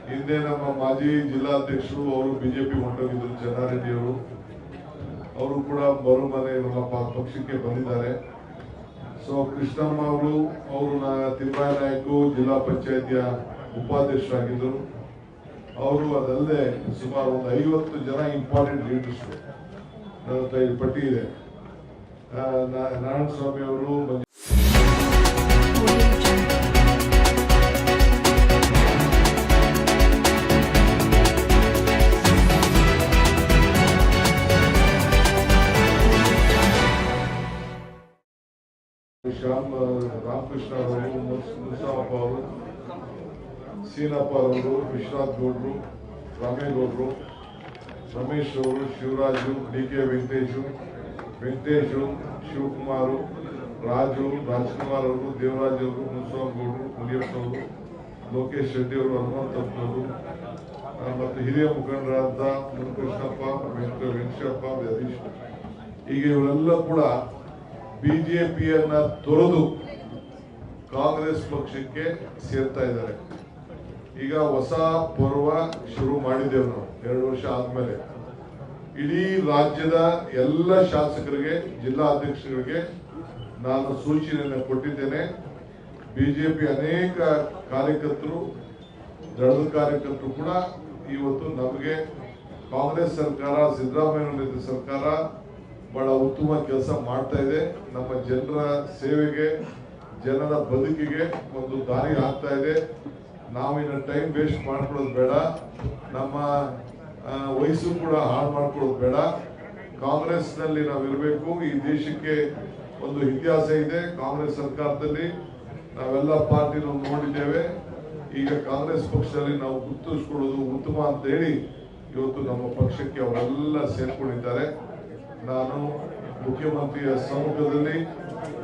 ಹಿಂದೆ ನಮ್ಮ ಮಾಜಿ ಜಿಲ್ಲಾಧ್ಯಕ್ಷರು ಅವರು ಬಿಜೆಪಿ ಹೊರಟೋಗಿದ್ರು, ಚೆನ್ನಾರೆಡ್ಡಿ ಅವರು ಕೂಡ ಮರುಮನೆ ನಮ್ಮ ಪಕ್ಷಕ್ಕೆ ಬಂದಿದ್ದಾರೆ. ಸೊ ಕೃಷ್ಣಮ್ಮ ಅವರು ತಿಮ್ಮಯ್ಯ ನಾಯ್ಕು ಜಿಲ್ಲಾ ಪಂಚಾಯತಿಯ ಉಪಾಧ್ಯಕ್ಷರಾಗಿದ್ದರು. ಅವರು ಅದಲ್ಲದೆ ಸುಮಾರು ಒಂದು 50 ಜನ ಇಂಪಾರ್ಟೆಂಟ್ ಲೀಡರ್ಸ್ ನನ್ನ ಹತ್ರ ಈ ಪಟ್ಟಿ ಇದೆ. ನಾರಾಯಣ ಸ್ವಾಮಿ ಅವರು, ರಾಮಕೃಷ್ಣ ಅವರು, ಮುನಿಸಾಮಪ್ಪ ಅವರು, ಸೀನಪ್ಪ ಅವರು, ವಿಶ್ವನಾಥ್ ಗೌಡ್ರು, ರಾಮೇಗೌಡರು, ರಮೇಶ್ ಅವರು, ಶಿವರಾಜು, ಡಿ.ಕೆ. ವೆಂಕಟೇಶು, ಶಿವಕುಮಾರ್, ರಾಜು, ರಾಜ್ಕುಮಾರ್ ಅವರು, ದೇವರಾಜ್ ಅವರು, ಮುನಿಸ್ವಾಮಿ ಗೌಡರು, ಮುನಿಯಪ್ಪ ಅವರು, ಲೋಕೇಶ್ ರೆಡ್ಡಿ ಅವರು, ಹನುಮಂತಪ್ಪನವರು ಮತ್ತು ಹಿರಿಯ ಮುಖಂಡರಾದ ಮುನಿಕೃಷ್ಣಪ್ಪ, ವೆಂಕಟಪ್ಪ, ಹರೀಶ್, ಈಗ ಇವರೆಲ್ಲ ಕೂಡ ಬಿಜೆಪಿಯನ್ನ ತೊರೆದು ಕಾಂಗ್ರೆಸ್ ಪಕ್ಷಕ್ಕೆ ಸೇರ್ತಾ ಇದ್ದಾರೆ. ಈಗ ಹೊಸ ಪರ್ವ ಶುರು ಮಾಡಿದ್ದೇವೆ ನಾವು 2 ವರ್ಷ ಆದ್ಮೇಲೆ. ಇಡೀ ರಾಜ್ಯದ ಎಲ್ಲ ಶಾಸಕರಿಗೆ, ಜಿಲ್ಲಾ ಅಧ್ಯಕ್ಷರಿಗೆ ನಾನು ಸೂಚನೆಯನ್ನು ಕೊಟ್ಟಿದ್ದೇನೆ. ಬಿಜೆಪಿ ಅನೇಕ ಕಾರ್ಯಕರ್ತರು, ದಳದ ಕಾರ್ಯಕರ್ತರು ಕೂಡ ಇವತ್ತು ನಮಗೆ ಕಾಂಗ್ರೆಸ್ ಸರ್ಕಾರ, ಸಿದ್ದರಾಮಯ್ಯ ಸರ್ಕಾರ ಬಹಳ ಉತ್ತಮ ಕೆಲಸ ಮಾಡ್ತಾ ಇದೆ, ನಮ್ಮ ಜನರ ಸೇವೆಗೆ, ಜನರ ಬದುಕಿಗೆ ಒಂದು ದಾರಿ ಆಗ್ತಾ ಇದೆ. ನಾವಿನ್ನ ಟೈಮ್ ವೇಸ್ಟ್ ಮಾಡ್ಕೊಳ್ಳೋದು ಬೇಡ, ನಮ್ಮ ವಯಸ್ಸು ಕೂಡ ಹಾಳು ಮಾಡ್ಕೊಳ್ಳೋದು ಬೇಡ. ಕಾಂಗ್ರೆಸ್ ನಲ್ಲಿ ನಾವಿರಬೇಕು. ಈ ದೇಶಕ್ಕೆ ಒಂದು ಇತಿಹಾಸ ಇದೆ. ಕಾಂಗ್ರೆಸ್ ಸರ್ಕಾರದಲ್ಲಿ ನಾವೆಲ್ಲ ಪಾರ್ಟಿ ನೋಡಿದ್ದೇವೆ. ಈಗ ಕಾಂಗ್ರೆಸ್ ಪಕ್ಷದಲ್ಲಿ ನಾವು ಗುರುತಿಸ್ಕೊಳ್ಳೋದು ಉತ್ತಮ ಅಂತ ಹೇಳಿ ಇವತ್ತು ನಮ್ಮ ಪಕ್ಷಕ್ಕೆ ಅವರೆಲ್ಲ ಸೇರ್ಕೊಂಡಿದ್ದಾರೆ. ನಾನು ಮುಖ್ಯಮಂತ್ರಿಯ ಸಮ್ಮುಖದಲ್ಲಿ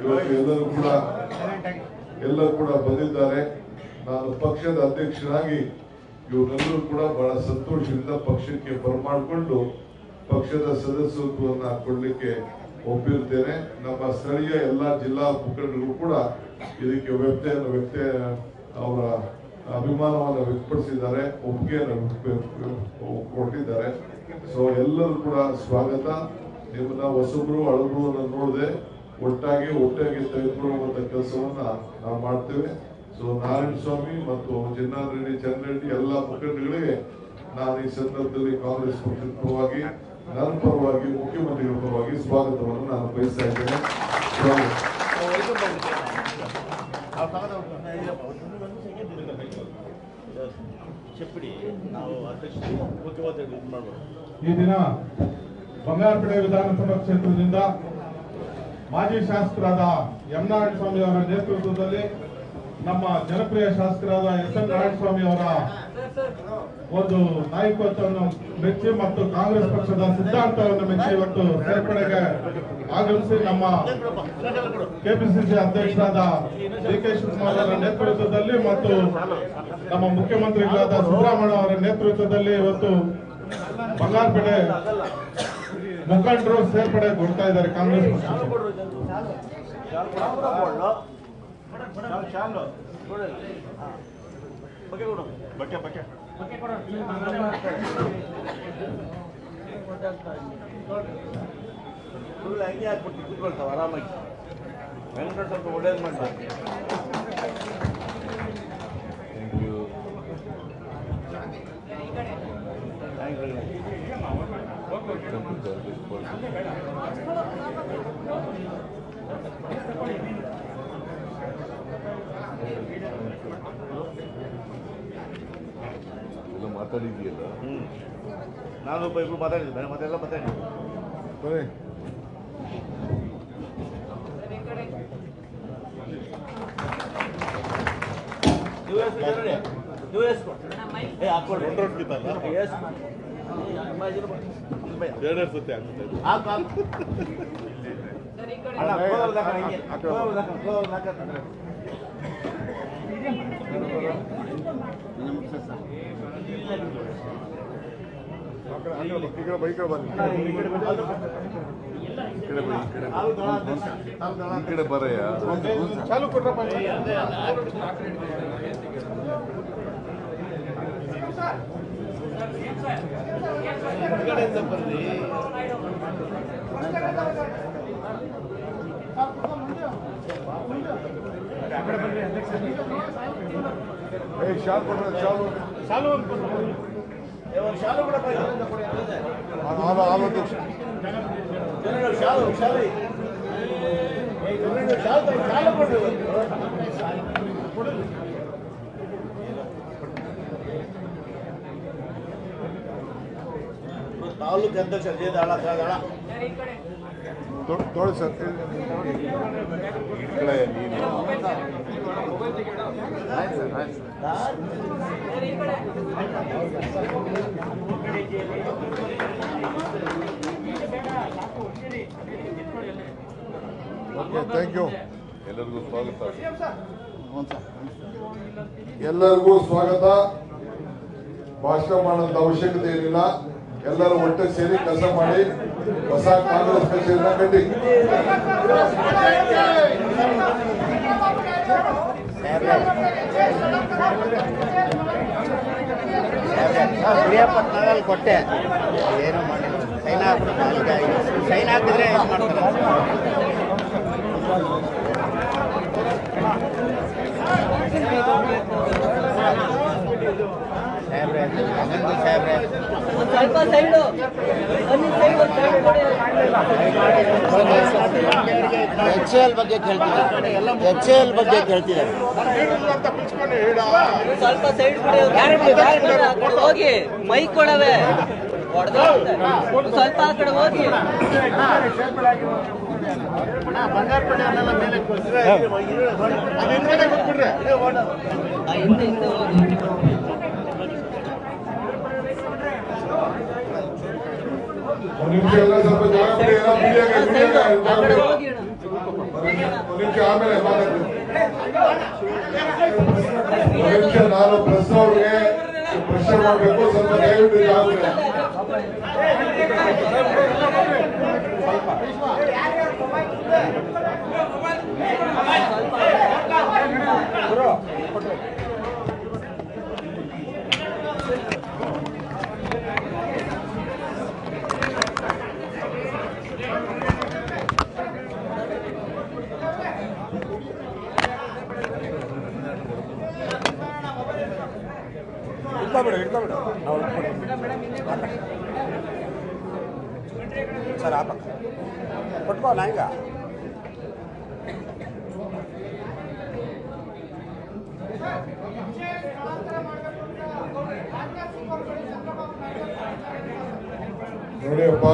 ಇವತ್ತು ಎಲ್ಲರೂ ಕೂಡ ಬಂದಿದ್ದಾರೆ. ನಾನು ಪಕ್ಷದ ಅಧ್ಯಕ್ಷರಾಗಿ ಇವರೆಲ್ಲರೂ ಕೂಡ ಬಹಳ ಸಂತೋಷದಿಂದ ಪಕ್ಷಕ್ಕೆ ಬರಮಾಡಿಕೊಂಡು ಪಕ್ಷದ ಸದಸ್ಯತ್ವವನ್ನು ಕೊಡಲಿಕ್ಕೆ ಒಪ್ಪಿರ್ತೇನೆ. ನಮ್ಮ ಸ್ಥಳೀಯ ಎಲ್ಲ ಜಿಲ್ಲಾ ಮುಖಂಡರು ಕೂಡ ಇದಕ್ಕೆ ಅವರ ಅಭಿಮಾನವನ್ನು ವ್ಯಕ್ತಪಡಿಸಿದ್ದಾರೆ, ಒಪ್ಪಿಗೆಯನ್ನು ಕೊಟ್ಟಿದ್ದಾರೆ. ಸೊ ಎಲ್ಲರೂ ಕೂಡ ಸ್ವಾಗತ. ನಿಮ್ಮನ್ನ ಹೊಸಬ್ರು ಹಳಬ್ರು ನೋಡದೆ ಒಟ್ಟಾಗಿ ತೆಗೆದುಕೊಳ್ಳುವಂತ ಕೆಲಸವನ್ನ ನಾವು ಮಾಡ್ತೇವೆ. ಸೊ ನಾರಾಯಣ ಸ್ವಾಮಿ ಮತ್ತು ಚಂದ್ರರೆಡ್ಡಿ ಎಲ್ಲ ಮುಖಂಡಗಳಿಗೆ ನಾನು ಈ ಸಂದರ್ಭದಲ್ಲಿ ಕಾಂಗ್ರೆಸ್ ಪಕ್ಷದ ಪರವಾಗಿ, ನನ್ನ ಪರವಾಗಿ, ಮುಖ್ಯಮಂತ್ರಿಗಳ ಪರವಾಗಿ ಸ್ವಾಗತವನ್ನು ನಾನು ಬಯಸ್ತಾ ಇದ್ದೇನೆ. ಈ ದಿನ ಬಂಗಾರಪೇಟೆ ವಿಧಾನಸಭಾ ಕ್ಷೇತ್ರದಿಂದ ಮಾಜಿ ಶಾಸಕರಾದ ಎಂ. ನಾರಾಯಣಸ್ವಾಮಿ ಅವರ ನೇತೃತ್ವದಲ್ಲಿ ನಮ್ಮ ಜನಪ್ರಿಯ ಶಾಸಕರಾದ ಎಸ್.ಎನ್. ನಾರಾಯಣಸ್ವಾಮಿ ಅವರ ಒಂದು ನಾಯಕತ್ವವನ್ನು ಮೆಚ್ಚಿ ಮತ್ತು ಕಾಂಗ್ರೆಸ್ ಪಕ್ಷದ ಸಿದ್ಧಾಂತವನ್ನು ಮೆಚ್ಚಿ ಇವತ್ತು ಸೇರ್ಪಡೆಗೆ ಆಗಮಿಸಿ ನಮ್ಮ ಕೆಪಿಸಿಸಿ ಅಧ್ಯಕ್ಷರಾದ ಡಿ.ಕೆ. ಶಿವಕುಮಾರ್ ಅವರ ನೇತೃತ್ವದಲ್ಲಿ ಮತ್ತು ನಮ್ಮ ಮುಖ್ಯಮಂತ್ರಿಗಳಾದ ಸಿದ್ದರಾಮಯ್ಯ ಅವರ ನೇತೃತ್ವದಲ್ಲಿ ಇವತ್ತು ಬಂಗಾರಪೇಟೆ ಮುಖಂಡರು ಸೇರ್ಪಡೆಗೊಳ್ತಾ ಇದ್ದಾರೆ ಕಾಂಗ್ರೆಸ್ ಹಂಗೆ ಹಾಕ್ಬಿಟ್ಟು ಕೂತ್ಕೊಳ್ತಾವ ಆರಾಮಾಗಿ. ವೆಂಕಟ ಸ್ವಲ್ಪ ಒಳ್ಳೇದು ಮಾಡ್ತಾರೆ. ಎಲ್ಲ ಮಾತಾಡಿದೆಯಲ್ಲ, ನಾನು ಒಬ್ಬ ಇಬ್ರು ಮಾತಾಡಿದ್ದೆ, ಮತ್ತೆಲ್ಲ ಮಾತಾಡಿದ್ದೆ. ఇక్కడ బరయ్యా చాలు కుట్రపల్లి ತಾಲೂಕು ಅಧ್ಯಕ್ಷ ತೋಳಿ ಸರ್ ಥ್ಯಾಂಕ್ ಯು. ಎಲ್ಲರಿಗೂ ಸ್ವಾಗತ. ಎಲ್ಲರಿಗೂ ಸ್ವಾಗತ. ಭಾಷಣ ಮಾಡೋಂಥ ಅವಶ್ಯಕತೆ ಏನಿಲ್ಲ. ಎಲ್ಲರೂ ಒಟ್ಟಿಗೆ ಸೇರಿ ಕೆಲಸ ಮಾಡಿ ಹೊಸ ಕಾಂಗ್ರೆಸ್ ಪಕ್ಷದಿಂದ ಕಟ್ಟಿ. ಪ್ರಿಯಾಪಟ್ಟಣದಲ್ಲಿ ಕೊಟ್ಟೆ ಏನು ಮಾಡಿಲ್ಲ. ಸೈನ್ ಹಾಕ್ಬಿಟ್ಟು ಸೈನ್ ಹಾಕಿದ್ರೆ ಏನು ಮಾಡ್ತಾರೆ. ಸ್ವಲ್ಪ ಸೈಡು HAL ಬಗ್ಗೆ ಕೇಳ್ತಿದ್ದಾರೆ. HAL ಬಗ್ಗೆ ಕೇಳ್ತಿದ್ದಾರೆ. ಸ್ವಲ್ಪ ಸೈಡ್ ಹೋಗಿ ಮೈ ಕೊಡವೆ ಸ್ವಲ್ಪ ಆ ಕಡೆ ಹೋಗಿ ಬಂಗಾರಪೇಟೆಯನ್ನೆಲ್ಲ ಮೇಲೆ ಹಿಂದೆ ಹಿಂದೆ ಹೋಗಿ ಒಂದು ನಿಮಿಷ ಎಲ್ಲ ಸ್ವಲ್ಪ ಜಾಗ ಬಿಡಿ. ಹೋಗಿ ಒಂದು ನಿಮಿಷ ಆಮೇಲೆ ಮಾತಾಡ್ತೀನಿ. ಒಂದು ನಿಮಿಷ ನಾನು ಪ್ರೆಸ್ ಅವ್ರಿಗೆ ಪ್ರಶ್ನೆ ಮಾಡಬೇಕು. ಸ್ವಲ್ಪ ದಯವಿಟ್ಟು ಜಾಗ ಬಿಡಿ. ಇಟ್ಕೊಬಿಡು ನಾವು ಸರ್ ಆ ಪಕ್ಕ ಕೊಟ್ಕೋ ನಾ ಈಗ ನೋಡಿಯಪ್ಪ,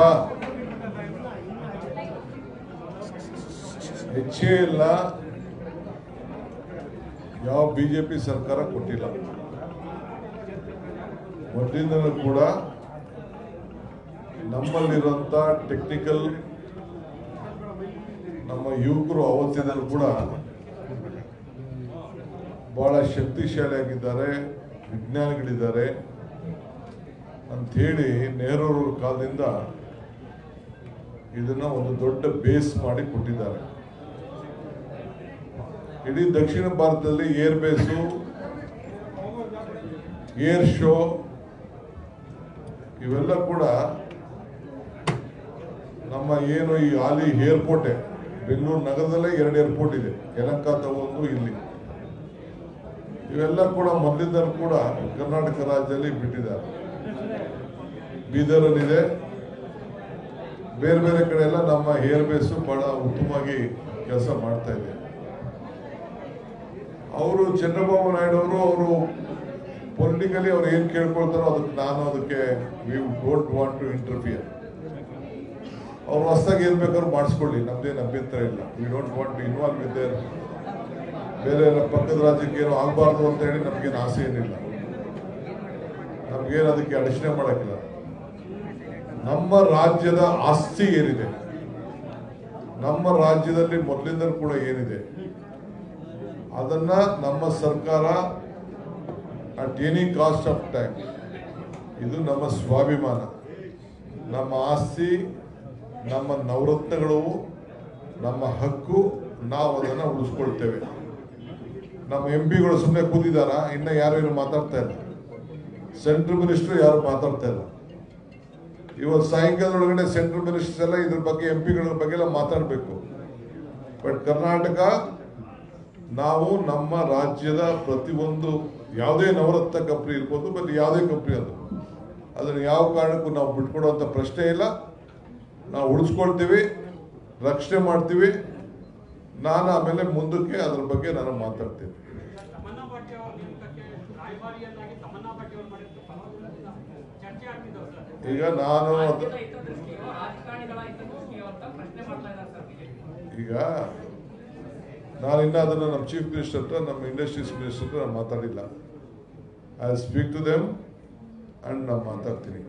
HAL ಯಾವ ಬಿಜೆಪಿ ಸರ್ಕಾರ ಕೊಟ್ಟಿಲ್ಲ. ಮೊದಲಿಂದಲೂ ಕೂಡ ನಮ್ಮಲ್ಲಿರುವಂತ ಟೆಕ್ನಿಕಲ್ ನಮ್ಮ ಯುವಕರು ಅವತ್ತಿನಲ್ಲೂ ಕೂಡ ಬಹಳ ಶಕ್ತಿಶಾಲಿಯಾಗಿದ್ದಾರೆ, ವಿಜ್ಞಾನಿಗಳಿದ್ದಾರೆ ಅಂಥೇಳಿ ನೆಹರೂರವ್ರ ಕಾಲದಿಂದ ಇದನ್ನ ಒಂದು ದೊಡ್ಡ ಬೇಸ್ ಮಾಡಿ ಕೊಟ್ಟಿದ್ದಾರೆ. ಇಡೀ ದಕ್ಷಿಣ ಭಾರತದಲ್ಲಿ ಏರ್ ಬೇಸು, ಏರ್ ಶೋ ಇವೆಲ್ಲ ಕೂಡ ನಮ್ಮ ಏನು ಈ ಹಾಲಿ ಏರ್ಪೋರ್ಟ್ ಬೆಂಗಳೂರು ನಗರದಲ್ಲೇ 2 ಏರ್ಪೋರ್ಟ್ ಇದೆ, ಯಲಹಂಕ ಒಂದು ಇಲ್ಲಿ. ಇವೆಲ್ಲ ಕೂಡ ಮೊದಲಿಂದ ಕೂಡ ಕರ್ನಾಟಕ ರಾಜ್ಯದಲ್ಲಿ ಬಿಟ್ಟಿದ್ದಾರೆ. ಬೀದರಲ್ಲಿದೆ, ಬೇರೆ ಬೇರೆ ಕಡೆ ಎಲ್ಲ ನಮ್ಮ ಏರ್ ಬೇಸು ಬಹಳ ಉತ್ತಮವಾಗಿ ಕೆಲಸ ಮಾಡ್ತಾ ಇದೆ. ಅವರು ಚಂದ್ರಬಾಬು ನಾಯ್ಡು ಅವರು ಪೊಲಿಟಿಕಲಿ ಅವ್ರು ಏನ್ ಕೇಳ್ಕೊಳ್ತಾರೋ ಅದಕ್ಕೆ ನಾನು ಅದಕ್ಕೆ we don't want to interfere. ಅವ್ರು ಹೊಸದಾಗಿ ಏನ್ ಬೇಕಾದ್ರೂ ಮಾಡಿಸ್ಕೊಳ್ಳಿ, ನಮ್ದೇನು ಅಭ್ಯಂತರ ಇಲ್ಲ. We don't want to involve with there. ಬೇರೆ ಪಕ್ಕದ ರಾಜ್ಯಕ್ಕೆ ಏನೋ ಆಗಬಾರ್ದು ಅಂತ ಹೇಳಿ ನಮ್ಗೇನು ಆಸೆ ಏನಿಲ್ಲ. ನಮ್ಗೇನು ಅದಕ್ಕೆ ಅಡಚಣೆ ಮಾಡಕ್ಕಿಲ್ಲ. ನಮ್ಮ ರಾಜ್ಯದ ಆಸ್ತಿ ಏನಿದೆ, ನಮ್ಮ ರಾಜ್ಯದಲ್ಲಿ ಮೊದಲಿಂದ ಕೂಡ ಏನಿದೆ ಅದನ್ನ ನಮ್ಮ ಸರ್ಕಾರ at any cost of time, ಇದು ನಮ್ಮ ಸ್ವಾಭಿಮಾನ, ನಮ್ಮ ಆಸ್ತಿ, ನಮ್ಮ ನವರತ್ನಗಳು, ನಮ್ಮ ಹಕ್ಕು, ನಾವು ಅದನ್ನು ಉಳಿಸ್ಕೊಳ್ತೇವೆ. ನಮ್ಮ MP ಗಳು ಸುಮ್ಮನೆ ಕೂತಿದಾರ, ಇನ್ನ ಯಾರು ಏನು ಮಾತಾಡ್ತಾ ಇಲ್ಲ. ಸೆಂಟ್ರಲ್ ಮಿನಿಸ್ಟರ್ ಯಾರು ಮಾತಾಡ್ತಾ ಇಲ್ಲ. ಇವತ್ತು ಸಾಯಂಕಾಲದೊಳಗಡೆ ಸೆಂಟ್ರಲ್ ಮಿನಿಸ್ಟರ್ಸ್ ಎಲ್ಲ ಇದ್ರ ಬಗ್ಗೆ ಎಂಪಿಗಳ ಬಗ್ಗೆ ಎಲ್ಲ ಮಾತಾಡಬೇಕು. ಬಟ್ ಕರ್ನಾಟಕ ನಾವು ನಮ್ಮ ರಾಜ್ಯದ ಪ್ರತಿಯೊಂದು ಯಾವುದೇ ನವರತ್ನ ಕಂಪ್ನಿ ಇರ್ಬೋದು, ಬಟ್ ಯಾವುದೇ ಕಂಪ್ನಿ ಅದನ್ನು ಯಾವ ಕಾರಣಕ್ಕೂ ನಾವು ಬಿಟ್ಕೊಡುವಂಥ ಪ್ರಶ್ನೆ ಇಲ್ಲ. ನಾವು ಉಳಿಸ್ಕೊಳ್ತೀವಿ, ರಕ್ಷಣೆ ಮಾಡ್ತೀವಿ. ನಾನು ಆಮೇಲೆ ಮುಂದಕ್ಕೆ ಅದ್ರ ಬಗ್ಗೆ ನಾನು ಮಾತಾಡ್ತೀನಿ. ಈಗ ನಾನು ಇನ್ನ ಅದನ್ನ ನಮ್ಮ ಚೀಫ್ ಮಿನಿಸ್ಟರ್ ಹತ್ರ, ನಮ್ಮ ಇಂಡಸ್ಟ್ರೀಸ್ ಮಿನಿಸ್ಟರ್ ಹತ್ರ ನಾನು ಮಾತಾಡಿಲ್ಲ. I speak to them and ನಾನು ಮಾತಾಡ್ತೀನಿ.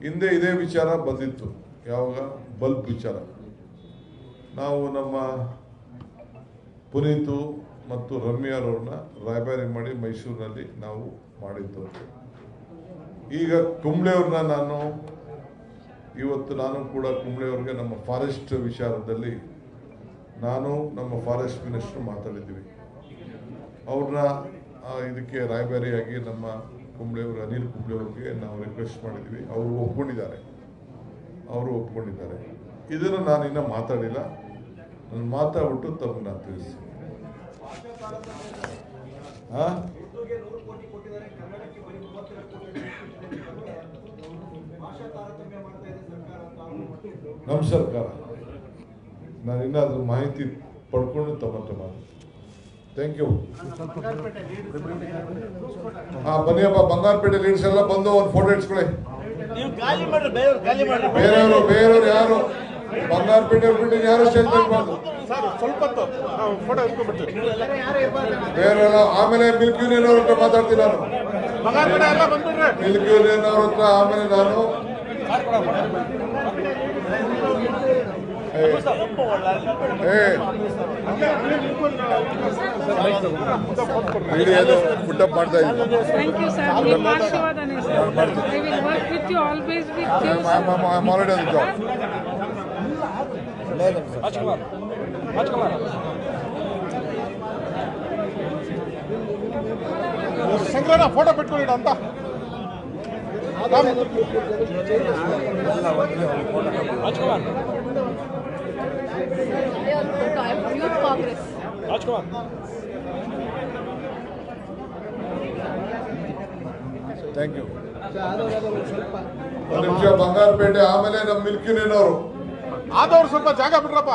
ಹಿಂದೆ ಇದೇ ವಿಚಾರ ಬಂದಿತ್ತು, ಯಾವಾಗ ಬಲ್ಬ್ ವಿಚಾರ. ನಾವು ನಮ್ಮ ಪುನೀತು ಮತ್ತು ರಮ್ಯಾರವ್ರನ್ನ ರಾಯಭಾರಿ ಮಾಡಿ ಮೈಸೂರಿನಲ್ಲಿ ನಾವು ಮಾಡಿದ್ದು. ಈಗ ಕುಂಬ್ಳೆಯವ್ರನ್ನ ಇವತ್ತು ನಾನು ಕೂಡ ಕುಂಬ್ಳೆಯವ್ರಿಗೆ ನಮ್ಮ ಫಾರೆಸ್ಟ್ ವಿಚಾರದಲ್ಲಿ ನಾನು ನಮ್ಮ ಫಾರೆಸ್ಟ್ ಮಿನಿಸ್ಟರ್ ಮಾತಾಡಿದ್ದೀವಿ. ಅವ್ರನ್ನ ಇದಕ್ಕೆ ರಾಯಭಾರಿಯಾಗಿ ನಮ್ಮ ಕುಂಬ್ಳೆಯವರು ಅನಿಲ್ ಕುಂಬ್ಳೆಯವ್ರಿಗೆ ನಾವು ರಿಕ್ವೆಸ್ಟ್ ಮಾಡಿದ್ದೀವಿ. ಅವರು ಒಪ್ಕೊಂಡಿದ್ದಾರೆ. ಇದನ್ನು ನಾನು ಇನ್ನೂ ಮಾತಾಡಿಲ್ಲ. ನಾನು ಮಾತಾಡ್ಬಿಟ್ಟು ತಮ್ಮನ್ನ ತಿಳಿಸ್ತೀನಿ. ನಮ್ಮ ಸರ್ಕಾರ ನಾನು ಇನ್ನೂ ಅದ್ರ ಮಾಹಿತಿ ಪಡ್ಕೊಂಡು ತಮ್ಮತ್ರ ಮಾಡಿ. Thank you. ಬನ್ನಿಯಪ್ಪ, ಬಂಗಾರಪೇಟೆ ಲೀಡ್ಸ್ ಎಲ್ಲ ಬಂದು ಒಂದು ಫೋಟೋ ಇಟ್ಸ್ಕೊಳ್ಳಿ. ಬೇರೆಯವರು ಯಾರು ಬಂಗಾರಪೇಟೆ ಬಿಟ್ಟು ಯಾರು ಸ್ಟೇಜ್ ಮಾಡಬಾರ್ದು. ಬೇರೆಲ್ಲ ಆಮೇಲೆ ಮಿಲ್ಕ್ ಯೂನಿಯನ್ ಅವ್ರ ಹತ್ರ ಮಾತಾಡ್ತೀನಿ ನಾನು. ಮಿಲ್ಕ್ ಯೂನಿಯನ್ ಅವ್ರ ಹತ್ರ ಆಮೇಲೆ ನಾನು ಪುಟ್ಟಪ್ ಮಾಡ್ತಾ ಇದ್ದೀನಿ. Thank you, sir. ನಿಮ್ಮ ಆಶೀರ್ವಾದನೆ, sir. I will work with you always with you. I'm already on the job. Shankaranna photo ಬಿಟ್ಕೊಳ್ಳಿ ಅಂತ. Youth Congress. Thank you. ಒಂದು ನಿಮಿಷ ಬಂಗಾರಪೇಟೆ, ಆಮೇಲೆ ನಮ್ಮ ಮಿಲ್ಕ್ ಯೂನಿಯನ್ ಅವರು ಆದವ್ರು ಸ್ವಲ್ಪ ಜಾಗ ಬಿಡ್ರಪ್ಪ.